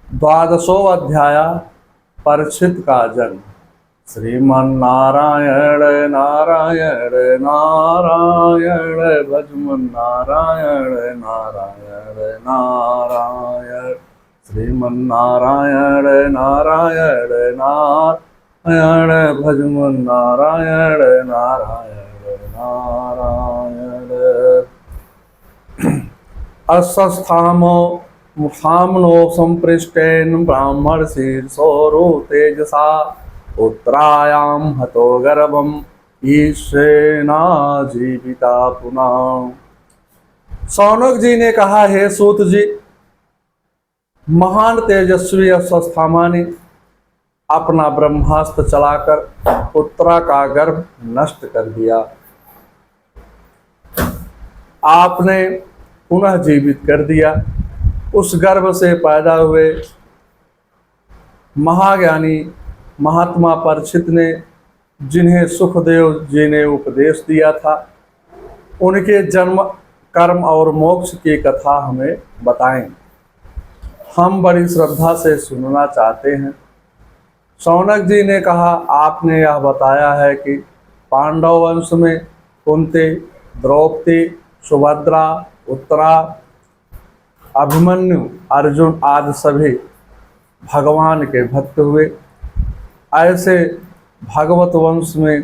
द्वादशो अध्याय परीक्षित का जन्म। श्रीमन्नारायण नारायण नारायण भजमन नारायण नारायण नारायण श्रीमन्नारायण नारायण नारायण भजमन नारायण नारायण नारायण। अस्वस्थामो मुखामनो संपृष्टेन ब्राह्मण शीर्षोरु तेजसा उत्तरायां हतो गर्भम ईशेना जीविता पुनः। शौनक जी ने कहा, हे सूत जी, महान तेजस्वी अस्वस्थामा ने अपना ब्रह्मास्त्र चलाकर उत्तरा का गर्भ नष्ट कर दिया। आपने पुनः जीवित कर दिया। उस गर्भ से पैदा हुए महाज्ञानी महात्मा परीक्षित ने, जिन्हें सुखदेव जी ने उपदेश दिया था, उनके जन्म कर्म और मोक्ष की कथा हमें बताएं। हम बड़ी श्रद्धा से सुनना चाहते हैं। शौनक जी ने कहा, आपने यह बताया है कि पांडव वंश में कुंती, द्रौपदी, सुभद्रा, उत्तरा, अभिमन्यु, अर्जुन आदि सभी भगवान के भक्त हुए। ऐसे भागवत वंश में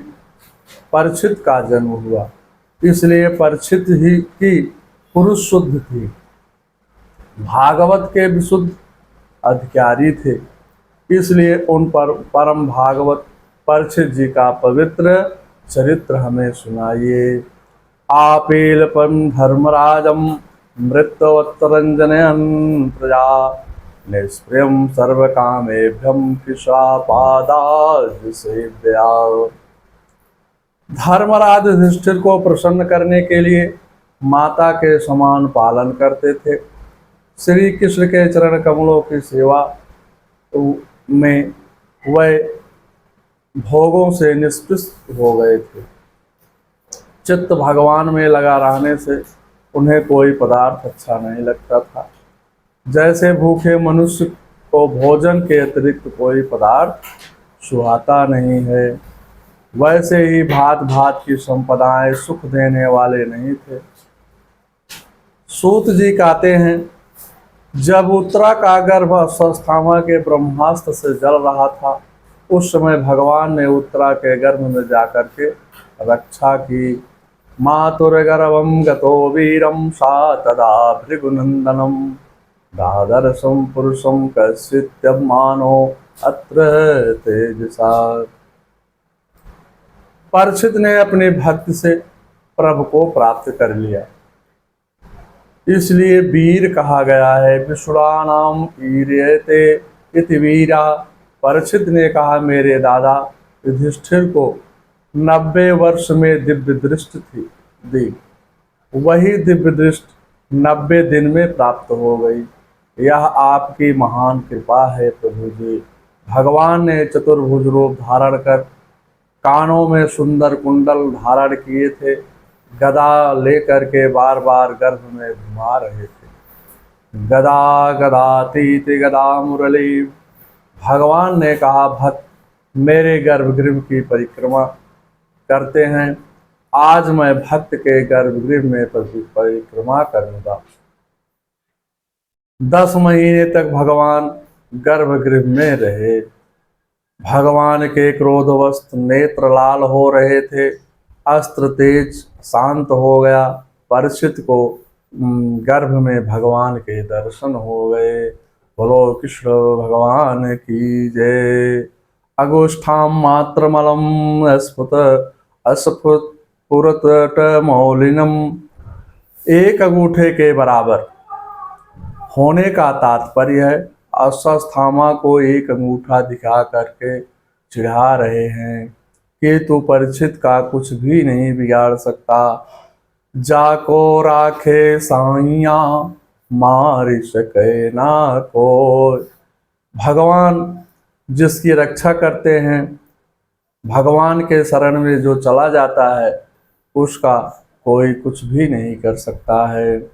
परीक्षित का जन्म हुआ, इसलिए परीक्षित ही की पुरुष शुद्ध थी, भागवत के विशुद्ध अधिकारी थे। इसलिए उन पर परम भागवत परीक्षित जी का पवित्र चरित्र हमें सुनाइए। आपेलपम धर्मराजम मृत्युवत्तरंजनयन् प्रजा निष्प्रियं सर्वकामेभ्यं कृशापादासेव्या। धर्मराज युधिष्ठिर को प्रसन्न करने के लिए माता के समान पालन करते थे। श्री कृष्ण के चरण कमलों की सेवा में वह भोगों से निष्पृष्ट हो गए थे। चित्त भगवान में लगा रहने से उन्हें कोई पदार्थ अच्छा नहीं लगता था। जैसे भूखे मनुष्य को भोजन के अतिरिक्त कोई पदार्थ सुहाता नहीं है, वैसे ही भात भात की संपदाएं सुख देने वाले नहीं थे। सूत जी कहते हैं, जब उत्तरा का गर्भ अस्वस्थामा के ब्रह्मास्त्र से जल रहा था, उस समय भगवान ने उत्तरा के गर्भ में जाकर के रक्षा की। मातुर्गर्भं गतो वीरं सा तदा भृगुनंदनम दादर्शं पुरुषं कश्चिद्यमानो अत्र तेजसा। परीक्षित ने अपने भक्ति से प्रभु को प्राप्त कर लिया, इसलिए वीर कहा गया है। विषुणानाम वीर्यते इति वीरा। परीक्षित ने कहा, मेरे दादा युधिष्ठिर को 90 वर्ष में दिव्य दृष्टि दी, वही दिव्य दृष्टि 90 दिन में प्राप्त हो गई। यह आपकी महान कृपा है प्रभु जी। भगवान ने चतुर्भुज रूप धारण कर कानों में सुंदर कुंडल धारण किए थे, गदा लेकर के बार बार गर्भ में घुमा रहे थे। गदा गदातीत गदा मुरली। भगवान ने कहा, भक्त मेरे गर्भगृह की परिक्रमा करते हैं, आज मैं भक्त के गर्भगृह में परिक्रमा करूंगा। 10 महीने तक भगवान गर्भगृह में रहे। भगवान के क्रोधवश नेत्र लाल हो रहे थे, अस्त्र तेज शांत हो गया। परीक्षित को गर्भ में भगवान के दर्शन हो गए। बोलो कृष्ण भगवान की जय। अगोष्ठाम मात्रमलम अस्फुट मौलिनम। एक अंगूठे के बराबर होने का तात्पर्य है, अस्वस्थामा को एक अंगूठा दिखा करके चिढ़ा रहे हैं कि तू परीक्षित का कुछ भी नहीं बिगाड़ सकता। जाको राखे साइया मार सके ना कोई। भगवान जिसकी रक्षा करते हैं, भगवान के शरण में जो चला जाता है, उसका कोई कुछ भी नहीं कर सकता है।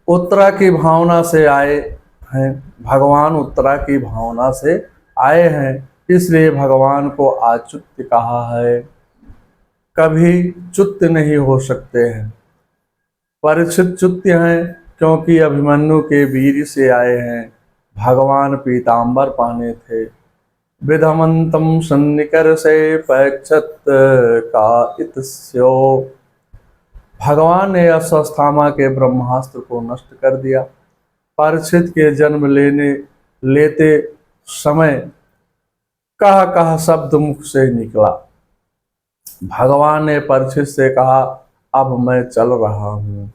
उत्तरा की भावना से आए हैं। भगवान उत्तरा की भावना से आए हैं, इसलिए भगवान को आच्युत कहा है। कभी च्युत नहीं हो सकते हैं। परीक्षित च्युत हैं क्योंकि अभिमन्यु के वीर से आए हैं। भगवान पीतांबर पहने थे। विधमंतम सन्निकर से पैक्षत का इत्स्यो। भगवान ने अश्वत्थामा के ब्रह्मास्त्र को नष्ट कर दिया। परीक्षित के जन्म लेते समय कह कह शब्द मुख से निकला। भगवान ने परीक्षित से कहा, अब मैं चल रहा हूँ,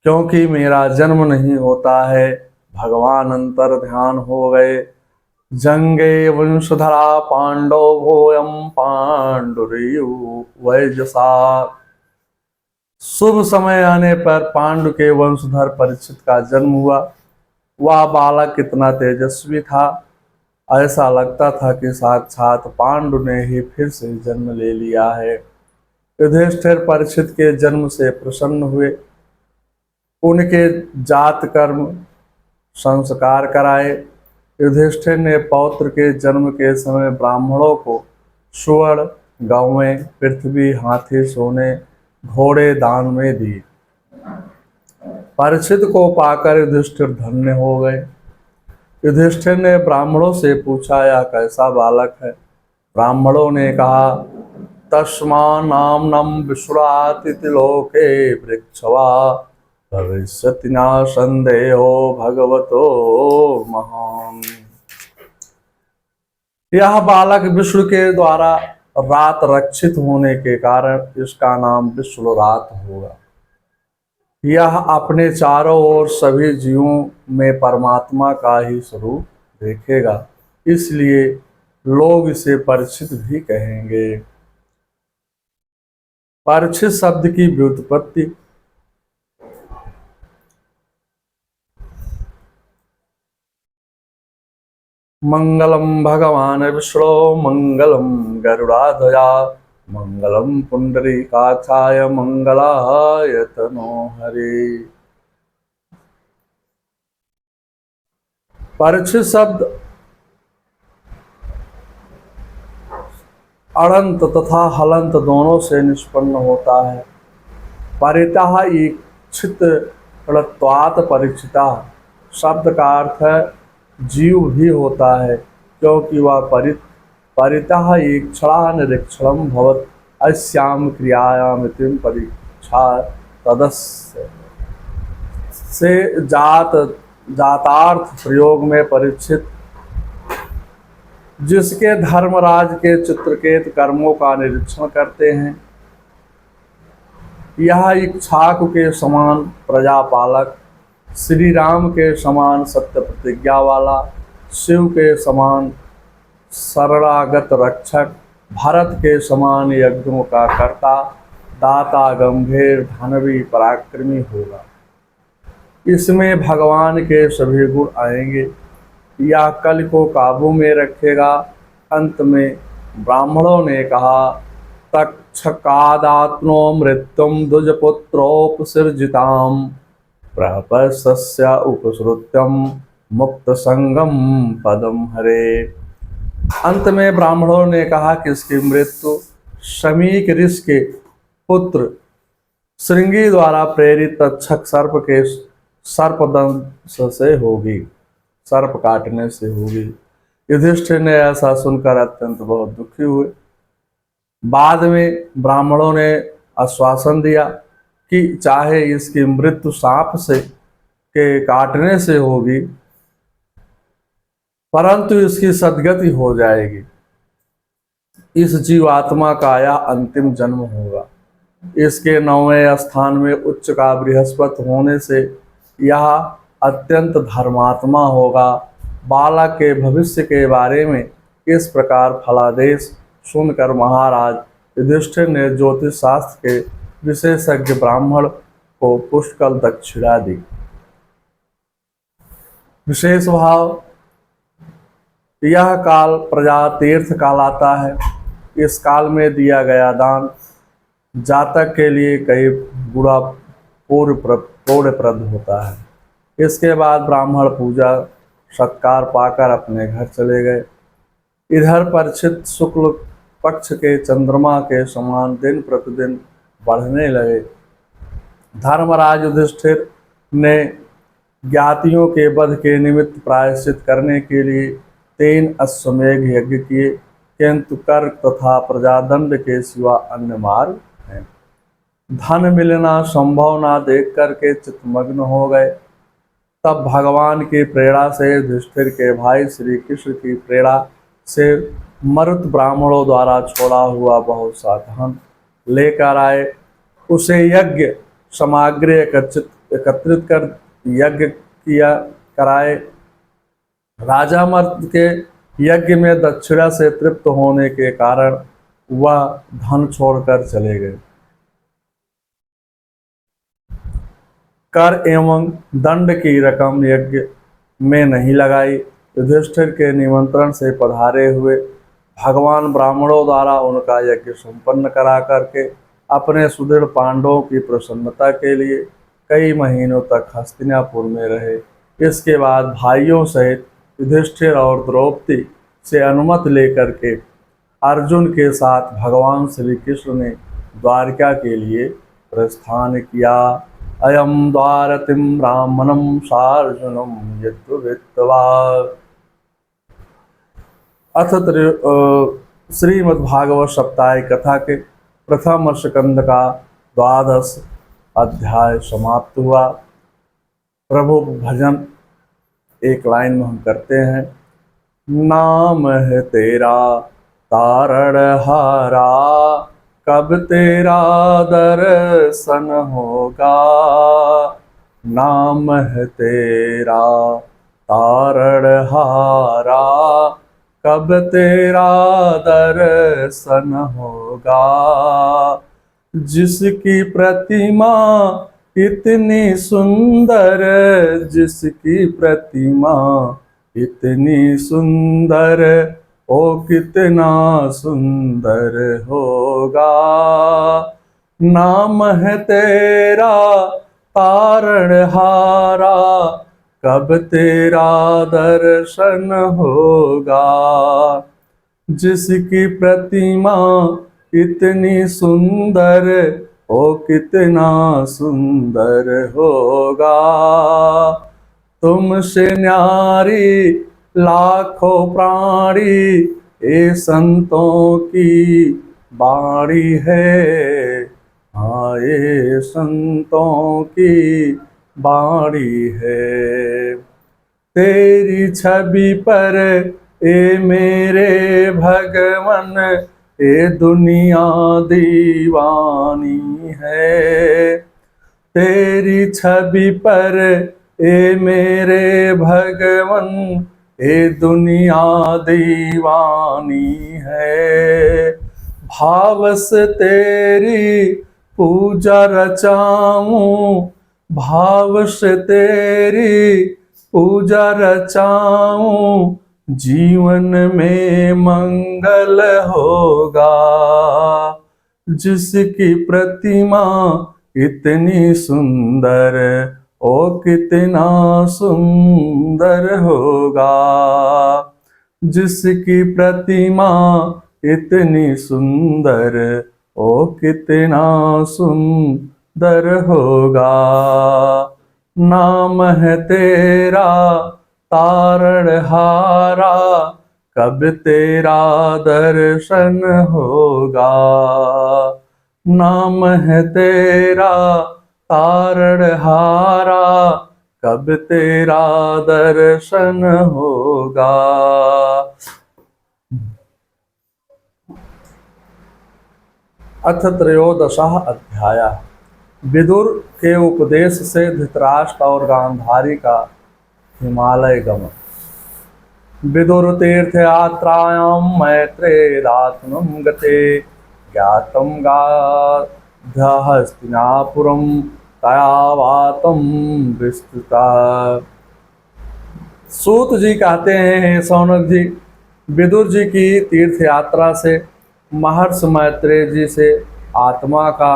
क्योंकि मेरा जन्म नहीं होता है। भगवान अंतर ध्यान हो गए। जंगे वंशधरा पांडव भोयम पांडुरयु वैजसा। शुभ समय आने पर पांडु के वंशधर परीक्षित का जन्म हुआ। वह बालक कितना तेजस्वी था, ऐसा लगता था कि साक्षात पांडु ने ही फिर से जन्म ले लिया है। युधिष्ठिर परीक्षित के जन्म से प्रसन्न हुए। उनके जात कर्म संस्कार कराए। युधिष्ठिर ने पौत्र के जन्म के समय ब्राह्मणों को स्वर्ण, गौवें, पृथ्वी, हाथी, सोने, घोड़े दान में दी। परीक्षित को पाकर युधिष्ठिर धन्य हो गए। युधिष्ठिर ने ब्राह्मणों से पूछा, यह कैसा बालक है? ब्राह्मणों ने कहा, तस्मा नामनम विश्रातिथि लोके वृक्षवा भविष्यति न संदेहो भगवतो महान। यह बालक विष्णु के द्वारा रात रक्षित होने के कारण इसका नाम विश्वरात होगा। यह अपने चारों ओर सभी जीवों में परमात्मा का ही स्वरूप देखेगा, इसलिए लोग इसे परीक्षित भी कहेंगे। परीक्षित शब्द की व्युत्पत्ति। मंगलम भगवान विष्णु मंगलम गरुड़ाध्वजा मंगलम पुंडरीकाक्षाय मंगलाय तनो हरे। परीक्षित शब्द अड़ंत तथा हलंत दोनों से निष्पन्न होता है। परितः इच्छित परीक्षिता शब्द का अर्थ है जीव भी होता है, क्योंकि वह परितः ईक्षणा निरीक्षणम भवत अस्याम क्रियायामितिम परीक्षा तदस्य से जातार्थ प्रयोग में परीक्षित जिसके धर्मराज के चित्रकेत कर्मों का निरीक्षण करते हैं। यह इक्ष्वाकु के समान प्रजापालक, श्री राम के समान सत्य प्रतिज्ञा वाला, शिव के समान शरणागत रक्षक, भरत के समान यज्ञों का कर्ता, दाता, गंभीर, धनवी, पराक्रमी होगा। इसमें भगवान के सभी गुण आएंगे। यह कल को काबू में रखेगा। अंत में ब्राह्मणों ने कहा, तक्षकादात्नो मृत्युम द्विजपुत्रोपसृजिताम प्रपस्य उपश्रुत्यम मुक्त संगम पदम हरे। अंत में ब्राह्मणों ने कहा कि इसकी मृत्यु शमीक ऋषि के पुत्र श्रृंगी द्वारा प्रेरित तक्षक सर्प के सर्पदंश से होगी, सर्प काटने से होगी। युधिष्ठिर ने ऐसा सुनकर अत्यंत बहुत दुखी हुए। बाद में ब्राह्मणों ने आश्वासन दिया कि चाहे इसकी मृत्यु सांप से के काटने से होगी, परंतु इसकी सद्गति हो जाएगी। इस जीवात्मा का यह अंतिम जन्म होगा। इसके 9वें स्थान में उच्च का बृहस्पति होने से यह अत्यंत धर्मात्मा होगा। बालक के भविष्य के बारे में इस प्रकार फलादेश सुनकर महाराज युधिष्ठिर ने ज्योतिष शास्त्र के विशेषज्ञ ब्राह्मण को पुष्कल दक्षिणा दी। विशेष भाव। यह काल प्रजा तीर्थ कहलाता है। इस काल में दिया गया दान जातक के लिए कई गुणा पूर्णप्रद होता है। इसके बाद ब्राह्मण पूजा सत्कार पाकर अपने घर चले गए। इधर परीक्षित शुक्ल पक्ष के चंद्रमा के समान दिन प्रतिदिन बढ़ने लगे। धर्मराज युधिष्ठिर ने ज्ञातियों के वध के निमित्त प्रायश्चित करने के लिए 3 अश्वमेध यज्ञ किए, किंतु कर्क तथा प्रजादंड के सिवा अन्य मार्ग हैं। धन मिलना संभव ना देख करके चित्तमग्न हो गए। तब भगवान की प्रेरणा से युधिष्ठिर के भाई श्री कृष्ण की प्रेरणा से मरुत ब्राह्मणों द्वारा छोड़ा हुआ बहुत सा धन लेकर आए। उसे यज्ञ सामग्री एकत्रित कर यज्ञ किया कराए। राजा मर्द के यज्ञ में दक्षिणा से तृप्त होने के कारण वह धन छोड़कर चले गए। कर एवं दंड की रकम यज्ञ में नहीं लगाई। युधिष्ठिर के निमंत्रण से पधारे हुए भगवान ब्राह्मणों द्वारा उनका यज्ञ संपन्न करा करके अपने सुदृढ़ पांडवों की प्रसन्नता के लिए कई महीनों तक हस्तिनापुर में रहे। इसके बाद भाइयों सहित युधिष्ठिर और द्रौपदी से अनुमति लेकर के अर्जुन के साथ भगवान श्री कृष्ण ने द्वारका के लिए प्रस्थान किया। अयम द्वारतिम ब्राह्मणम सार्जुनम यद्वित्वा। अथ श्रीमद्भागवत सप्ताह कथा के प्रथम स्कंद का 12 अध्याय समाप्त हुआ। प्रभु भजन एक लाइन में हम करते हैं। नाम है तेरा तारण हारा, कब तेरा दर्शन होगा। नाम है तेरा तारण हारा, कब तेरा दर्शन होगा। जिसकी प्रतिमा इतनी सुंदर, जिसकी प्रतिमा इतनी सुंदर, ओ कितना सुंदर होगा। नाम है तेरा तारणहारा, कब तेरा दर्शन होगा। जिसकी प्रतिमा इतनी सुंदर, ओ कितना सुंदर होगा। तुमसे न्यारी लाखों प्राणी, ये संतों की बाणी है। हाँ, ये संतों की बाणी है। तेरी छवि पर ए मेरे भगवन, ये दुनिया दीवानी है। तेरी छवि पर ए मेरे भगवन, ये दुनिया दीवानी है। भाव से तेरी पूजा रचाऊं, भाव से तेरी पूजा रचाऊं, जीवन में मंगल होगा। जिसकी प्रतिमा इतनी सुंदर, ओ कितना सुंदर होगा। जिसकी प्रतिमा इतनी सुंदर, ओ कितना सुंदर होगा। नाम है तेरा तारणहारा, कब तेरा दर्शन होगा। नाम है तेरा तारणहारा, कब तेरा दर्शन होगा। अथ त्रयोदशः अध्याय। विदुर के उपदेश से धृतराष्ट्र और गांधारी का हिमालय गमन। विदुर तीर्थ यात्रायां मैत्रेयादात्मनं गते, ज्ञातं गाधहस्तिनापुरं तयावातं विस्तृता। सूत जी कहते हैं, सौनक जी, विदुर जी की तीर्थ यात्रा से महर्षि मैत्रेय जी से आत्मा का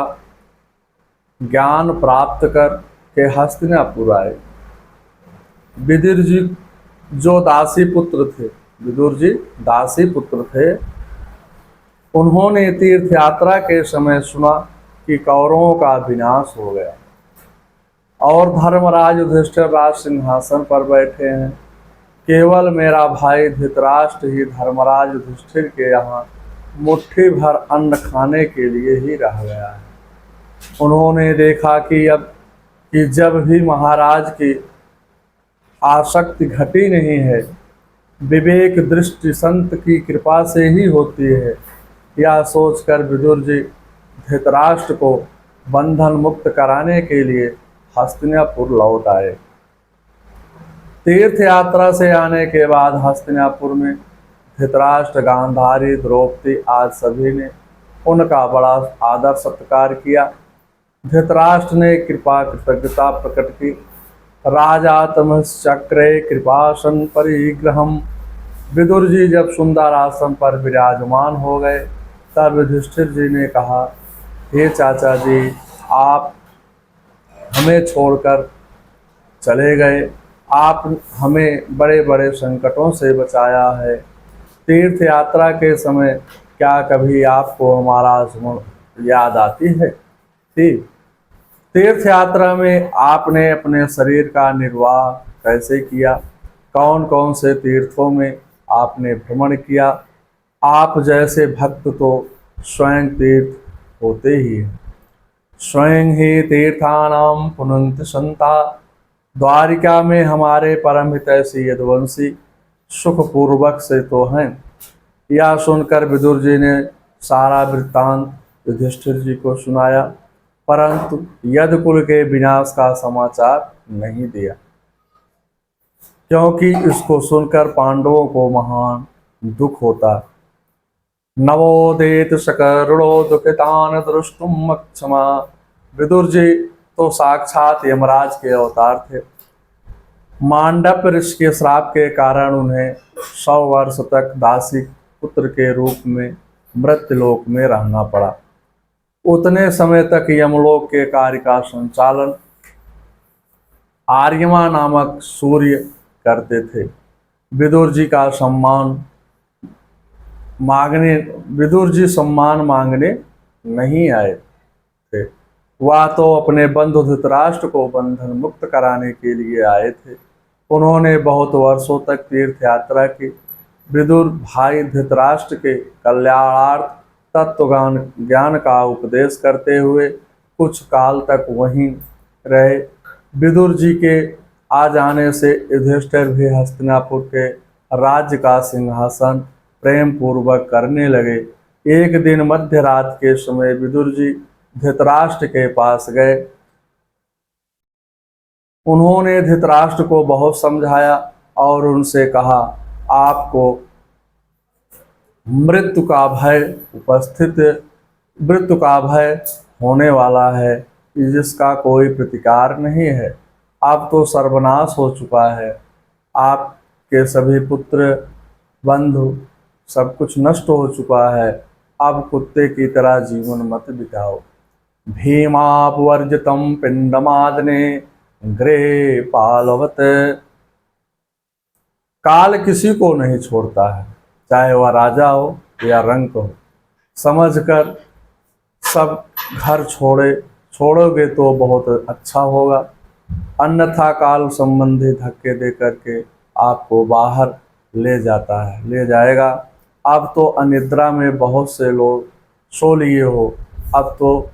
ज्ञान प्राप्त कर के हस्तिनापुर आए। विदुर जी जो दासी पुत्र थे, विदुर जी दासी पुत्र थे, उन्होंने तीर्थ यात्रा के समय सुना कि कौरवों का विनाश हो गया और धर्मराज युधिष्ठिर राज सिंहासन पर बैठे हैं। केवल मेरा भाई धृतराष्ट्र ही धर्मराज युधिष्ठिर के यहाँ मुट्ठी भर अन्न खाने के लिए ही रह गया है। उन्होंने देखा कि जब भी महाराज की आसक्ति घटी नहीं है, विवेक दृष्टि संत की कृपा से ही होती है, यह सोचकर विदुर जी धृतराष्ट्र को बंधन मुक्त कराने के लिए हस्तिनापुर लौट आए। तीर्थ यात्रा से आने के बाद हस्तिनापुर में धृतराष्ट्र, गांधारी, द्रौपदी आज सभी ने उनका बड़ा आदर सत्कार किया। धृतराष्ट्र ने कृपा कृतज्ञता प्रकट की। राजा तमश्चक्रे कृपासन परिग्रहम। विदुर जी जब सुंदर आसन पर विराजमान हो गए तब युधिष्ठिर जी ने कहा, हे चाचा जी, आप हमें छोड़कर चले गए, आप हमें बड़े बड़े संकटों से बचाया है। तीर्थ यात्रा के समय क्या कभी आपको हमारा स्मरण याद आती है? तीर्थ यात्रा में आपने अपने शरीर का निर्वाह कैसे किया? कौन कौन से तीर्थों में आपने भ्रमण किया? आप जैसे भक्त तो स्वयं तीर्थ होते ही हैं। स्वयं ही तीर्थानाम पुनन्ति संता। द्वारिका में हमारे परम हितैषी यदुवंशी सुखपूर्वक से तो हैं। यह सुनकर विदुर जी ने सारा वृत्तांत युधिष्ठिर जी को सुनाया, परंतु यदुकुल के विनाश का समाचार नहीं दिया, क्योंकि इसको सुनकर पांडवों को महान दुख होता। नवोदित सकरुणो दुखितान दृष्टुम क्षमा। विदुर जी तो साक्षात यमराज के अवतार थे। मांडव ऋषि के श्राप के कारण उन्हें 100 वर्ष तक दासी पुत्र के रूप में मृत्युलोक में रहना पड़ा। उतने समय तक यमलोक के कार्य का संचालन आर्यमा नामक सूर्य करते थे। विदुर जी सम्मान मांगने नहीं आए थे, वह तो अपने बंधु धृतराष्ट्र को बंधन मुक्त कराने के लिए आए थे। उन्होंने बहुत वर्षों तक तीर्थ यात्रा की। विदुर भाई धृतराष्ट्र के कल्याणार्थ तत्व ज्ञान का उपदेश करते हुए कुछ काल तक वहीं रहे। विदुर जी के आ जाने से युधिष्ठिर भी हस्तिनापुर के राज्य का सिंहासन प्रेम पूर्वक करने लगे। एक दिन मध्य रात के समय विदुर जी धृतराष्ट्र के पास गए। उन्होंने धृतराष्ट्र को बहुत समझाया और उनसे कहा, आपको मृत्यु का भय होने वाला है, जिसका कोई प्रतिकार नहीं है। अब तो सर्वनाश हो चुका है। आपके सभी पुत्र बंधु सब कुछ नष्ट हो चुका है। अब कुत्ते की तरह जीवन मत बिताओ। भीमापवर्जितम पिंडमादने गृहे पालवत। काल किसी को नहीं छोड़ता है, चाहे वह राजा हो या रंक हो। समझकर सब घर छोड़ोगे तो बहुत अच्छा होगा, अन्यथा काल संबंधी धक्के दे करके आपको बाहर ले जाएगा। अब तो अनिद्रा में बहुत से लोग सो लिए हो, अब तो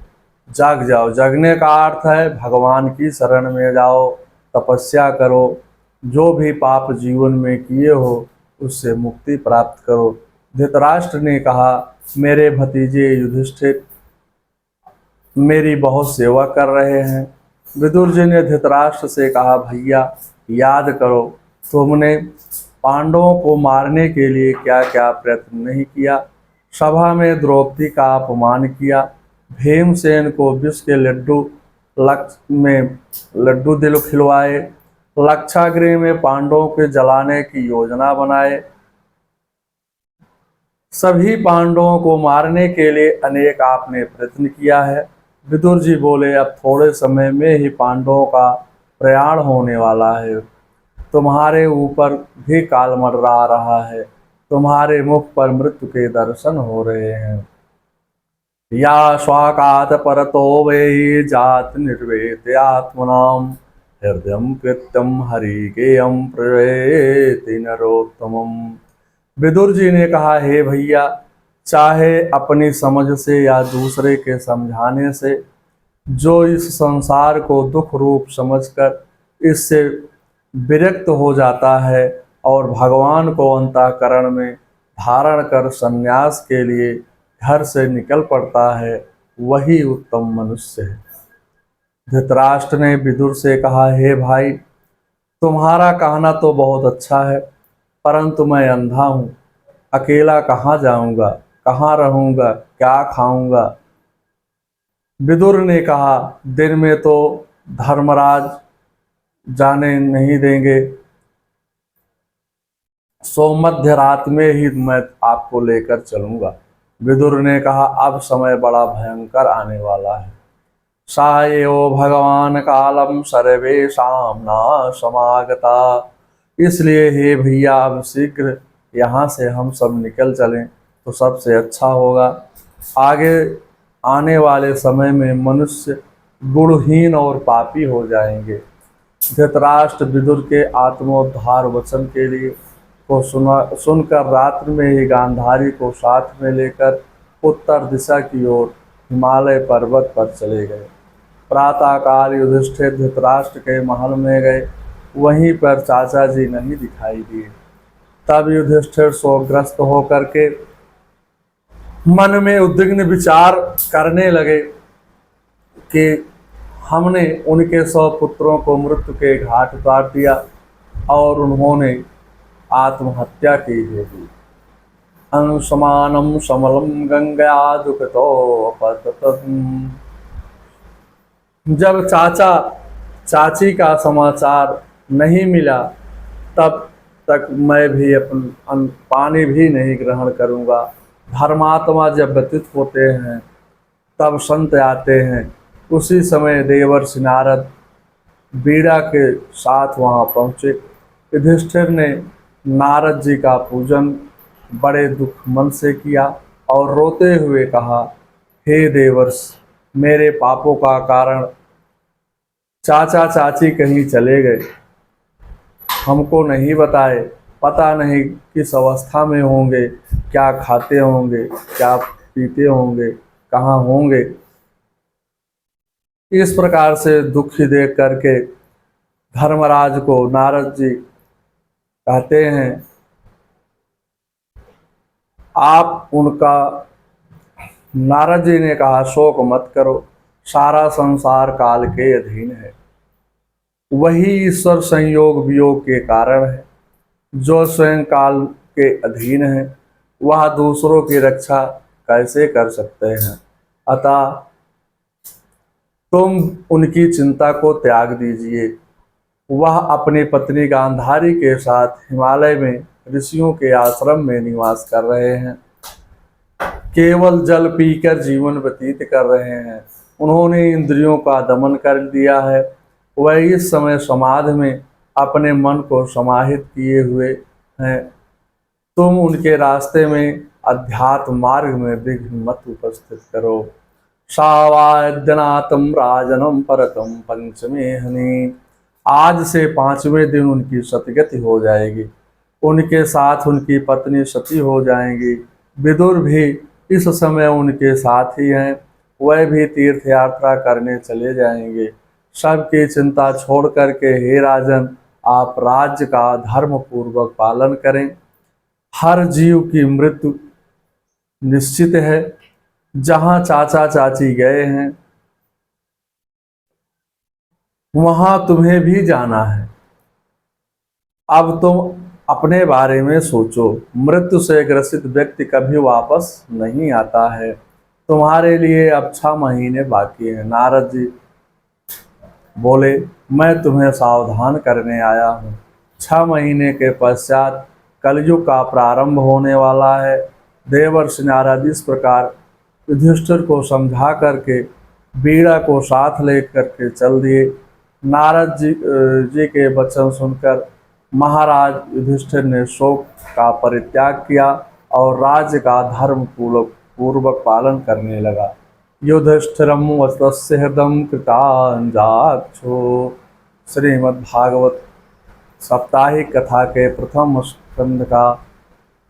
जाग जाओ। जगने का अर्थ है भगवान की शरण में जाओ, तपस्या करो, जो भी पाप जीवन में किए हो उससे मुक्ति प्राप्त करो। धृतराष्ट्र ने कहा, मेरे भतीजे युधिष्ठिर मेरी बहुत सेवा कर रहे हैं। विदुर जी ने धृतराष्ट्र से कहा, भैया याद करो, तुमने पांडवों को मारने के लिए क्या क्या प्रयत्न नहीं किया। सभा में द्रौपदी का अपमान किया, भीमसेन को विष के लड्डू दिल खिलवाए, लक्षागृह में पांडवों के जलाने की योजना बनाए। सभी पांडवों को मारने के लिए अनेक आपने प्रयत्न किया है। विदुर जी बोले, अब थोड़े समय में ही पांडवों का प्रयाण होने वाला है। तुम्हारे ऊपर भी काल मंडरा रहा है, तुम्हारे मुख पर मृत्यु के दर्शन हो रहे हैं। या स्वाकात परतो वे जात निर्वेद आत्मनाम हृदयम कृत्यम हरिकेयम प्रवेति नरोत्तमम। विदुर जी ने कहा, हे भैया, चाहे अपनी समझ से या दूसरे के समझाने से जो इस संसार को दुख रूप समझकर इससे विरक्त हो जाता है और भगवान को अंतःकरण में धारण कर संन्यास के लिए घर से निकल पड़ता है, वही उत्तम मनुष्य है। धृतराष्ट्र ने विदुर से कहा, हे भाई, तुम्हारा कहना तो बहुत अच्छा है, परंतु मैं अंधा हूँ, अकेला कहाँ जाऊँगा, कहाँ रहूँगा, क्या खाऊँगा। विदुर ने कहा, दिन में तो धर्मराज जाने नहीं देंगे, सो मध्य रात में ही मैं आपको लेकर चलूंगा। विदुर ने कहा, अब समय बड़ा भयंकर आने वाला है। सायो भगवान कालम सर्वेषां न समागता। इसलिए हे भैया, अब शीघ्र यहाँ से हम सब निकल चलें तो सबसे अच्छा होगा। आगे आने वाले समय में मनुष्य गुणहीन और पापी हो जाएंगे। धृतराष्ट्र विदुर के आत्मोद्धार वचन के लिए को सुनकर रात्र में ही गांधारी को साथ में लेकर उत्तर दिशा की ओर हिमालय पर्वत पर चले गए। प्रातःकाल युधिष्ठिर धृतराष्ट्र के महल में गए, वहीं पर चाचा जी नहीं दिखाई दिए। तब युधिष्ठिर शोकग्रस्त होकर के मन में उद्विग्न विचार करने लगे कि हमने उनके 100 पुत्रों को मृत्यु के घाट उतार दिया और उन्होंने आत्महत्या की होगी। अंशमानम समलम गंगा दुखतो अपततम। जब चाचा चाची का समाचार नहीं मिला, तब तक मैं भी अपन पानी भी नहीं ग्रहण करूँगा। धर्मात्मा जब व्यतीत होते हैं तब संत आते हैं। उसी समय देवर्षि नारद बीड़ा के साथ वहाँ पहुँचे। युधिष्ठिर ने नारद जी का पूजन बड़े दुख मन से किया और रोते हुए कहा, हे देवर्ष, मेरे पापों का कारण चाचा चाची कहीं चले गए, हमको नहीं बताए, पता नहीं किस अवस्था में होंगे, क्या खाते होंगे, क्या पीते होंगे, कहाँ होंगे। इस प्रकार से दुखी देख करके धर्मराज को नारद जी कहते हैं, आप उनका नारद जी ने कहा, शोक मत करो, सारा संसार काल के अधीन है। वही ईश्वर संयोग वियोग के कारण है। जो स्वयं काल के अधीन है, वह दूसरों की रक्षा कैसे कर सकते हैं। अतः तुम उनकी चिंता को त्याग दीजिए। वह अपनी पत्नी गांधारी के साथ हिमालय में ऋषियों के आश्रम में निवास कर रहे हैं, केवल जल पीकर जीवन व्यतीत कर रहे हैं। उन्होंने इंद्रियों का दमन कर दिया है। वह इस समय समाधि में अपने मन को समाहित किए हुए हैं। तुम उनके रास्ते में अध्यात्म मार्ग में विघ्न मत उपस्थित करो। सावाद्यनाथम राजनम परतम पंचमे हनि। आज से 5वें दिन उनकी सतगति हो जाएगी। उनके साथ उनकी पत्नी सती हो जाएंगी। विदुर भी इस समय उनके साथ ही हैं। वह भी तीर्थ यात्रा करने चले जाएंगे। सबकी चिंता छोड़ करके हे राजन, आप राज्य का धर्म पूर्वक पालन करें। हर जीव की मृत्यु निश्चित है। जहाँ चाचा चाची गए हैं वहाँ तुम्हें भी जाना है। अब तुम अपने बारे में सोचो। मृत्यु से ग्रसित व्यक्ति कभी वापस नहीं आता है। तुम्हारे लिए अब 6 महीने बाकी हैं। नारद जी बोले, मैं तुम्हें सावधान करने आया हूँ। 6 महीने के पश्चात कलयुग का प्रारंभ होने वाला है। देवर्षि नारद इस प्रकार युधिष्ठिर को समझा करके बीड़ा को साथ लेकर के चल दिए। नारद जी के वचन सुनकर महाराज युधिष्ठिर ने शोक का परित्याग किया और राज्य का धर्म पूर्वक पालन करने लगा। युधिष्ठिरम वत्स्य हृदय कृतांजाक्षो। श्रीमद्भागवत साप्ताहिक कथा के प्रथम स्कंद का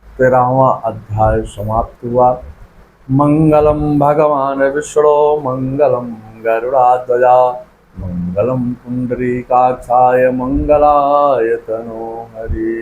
13वां अध्याय समाप्त हुआ। मंगलम भगवान विष्णु मंगलम गरुड़ाध्वजा मंगलम पुंडरीकाक्षाय मंगलाय तनो हरि।